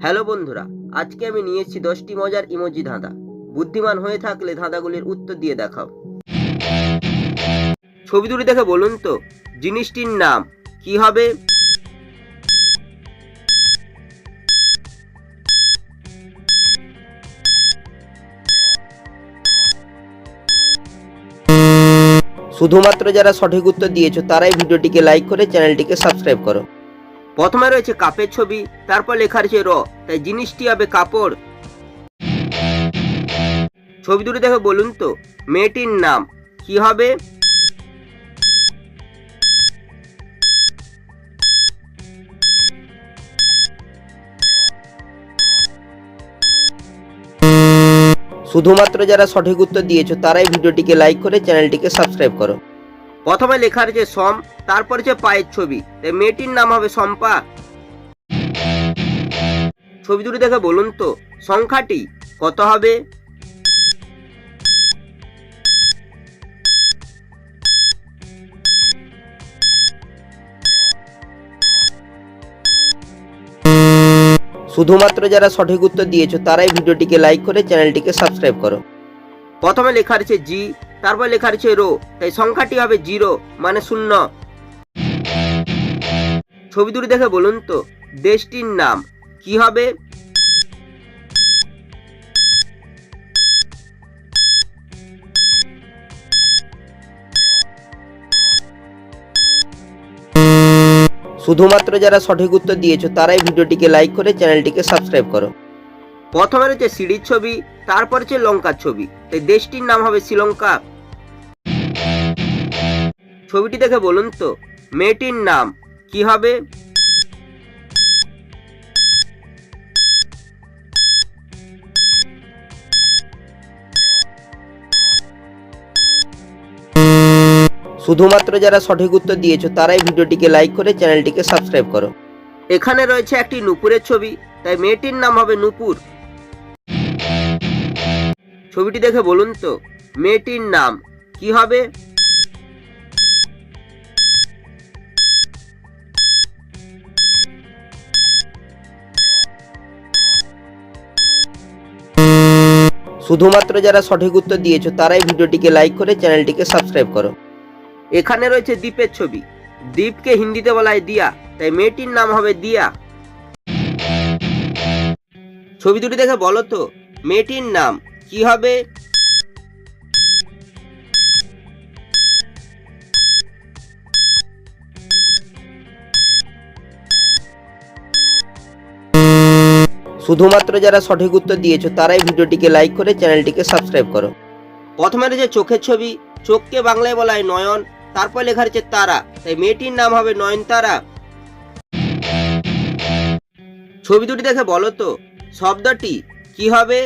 Hello বন্ধুরা, আজকে আমি নিয়ে এসেছি 10টি মজার ইমোজি ধাঁধা। বুদ্ধিমান হয়ে থাকলে ধাঁধাগুলির উত্তর দিয়ে দেখাও। ছবি দুটি দেখে বলুন তো জিনিসটির নাম কি হবে? শুধুমাত্র যারা সঠিক উত্তর দিয়েছো তারাই ভিডিওটিকে লাইক করে চ্যানেলটিকে সাবস্ক্রাইব করো। প্রথমে রয়েছে কাপের ছবি, তারপর লেখা রয়েছে র, তাই জিনিসটি হবে কাপড়। ছবি দুটি দেখে বলুন তো মেয়েটির নাম কি হবে? শুধুমাত্র যারা সঠিক উত্তর দিয়েছো তারাই ভিডিওটিকে লাইক করে চ্যানেলটিকে সাবস্ক্রাইব করো। প্রথমে লেখা রয়েছে সম, তারপর হচ্ছে পায়ের ছবি, তাই মেয়েটির নাম হবে শম্পা। ছবি দুটি দেখে বলুন তো সংখ্যাটি কত হবে? শুধুমাত্র যারা সঠিক উত্তর দিয়েছো তারাই ভিডিওটিকে লাইক করে চ্যানেলটিকে সাবস্ক্রাইব করো। প্রথমে লেখা রয়েছে জি, তারপর লেখা রয়েছে রো, তাই সংখ্যাটি হবে 0 মানে 0। ছবি দুটি দেখে বলুন তো দেশটির নাম কি হবে? শুধুমাত্র যারা সঠিক উত্তর দিয়েছো তারাই ভিডিওটিকে লাইক করে চ্যানেলটিকে সাবস্ক্রাইব করো। প্রথমে রয়েছে সিঁড়ির ছবি, তারপর হচ্ছে লঙ্কার ছবি, তাই দেশটির নাম হবে শ্রীলঙ্কা। ছবিটি দেখে বলুন তো মেয়েটির নাম কি হবে? শুধুমাত্র যারা সঠিক উত্তর দিয়েছো তারাই ভিডিওটিকে লাইক করে চ্যানেলটিকে সাবস্ক্রাইব করো। এখানে রয়েছে একটি নুপুরের ছবি, তাই মেয়েটির নাম হবে নুপুর। ছবিটি দেখে বলুন তো মেয়েটির নাম কি হবে? শুধুমাত্র যারা সঠিক উত্তর দিয়েছো তারাই ভিডিওটিকে লাইক করে চ্যানেলটিকে সাবস্ক্রাইব করো। এখানে রয়েছে দ্বীপের ছবি, দ্বীপকে হিন্দিতে বলা হয় দিয়া, তাই মেয়েটির নাম হবে দিয়া। ছবি দুটি দেখে বলো তো মেয়েটির নাম কি হবে? শুধুমাত্র যারা সঠিক উত্তর দিয়েছো তারাই ভিডিওটিকে লাইক করে চ্যানেলটিকে সাবস্ক্রাইব করো। প্রথমে রয়েছে চোখের ছবি, চোখকে বাংলায় বলা হয় নয়ন, তারপর লেখা রয়েছে তারা, তাই মেয়েটির নাম হবে নয়নতারা। ছবি দুটি দেখে বলো তো শব্দটি কি হবে?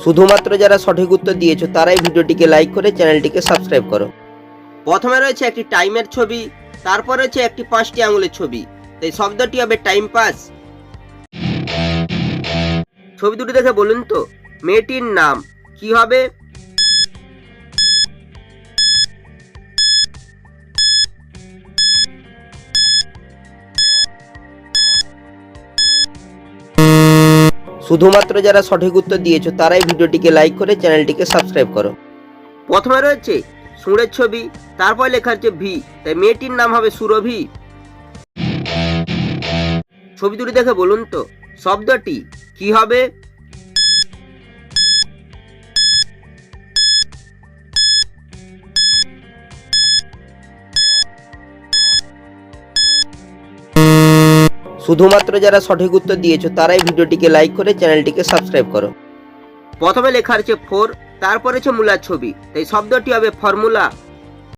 শুধুমাত্র যারা সঠিক উত্তর দিয়েছো তারাই ভিডিওটিকে লাইক করে চ্যানেলটিকে সাবস্ক্রাইব করো। প্রথমে রয়েছে একটি টাইমের ছবি, তারপর রয়েছে একটি 5টি আঙুলের ছবি, তাই শব্দটি হবে টাইম পাস। ছবি দুটি দেখে বলুন তো মেয়েটির নাম কি হবে? শুধুমাত্র যারা সঠিক উত্তর দিয়েছো তারাই ভিডিওটিকে লাইক করে চ্যানেলটিকে সাবস্ক্রাইব করো। প্রথমে রয়েছে সুরের ছবি, তারপর লেখা আছে ভি, তাই মেয়েটির নাম হবে সুরভি। ছবি দুটি দেখে বলুন তো শব্দটি কি হবে? শুধুমাত্র যারা সঠিক উত্তর দিয়েছো তারাই ভিডিওটিকে লাইক করে চ্যানেলটিকে সাবস্ক্রাইব করো। প্রথমে লেখা আছে 4, তারপর আছে মূলার ছবি, তাই শব্দটি হবে ফর্মুলা।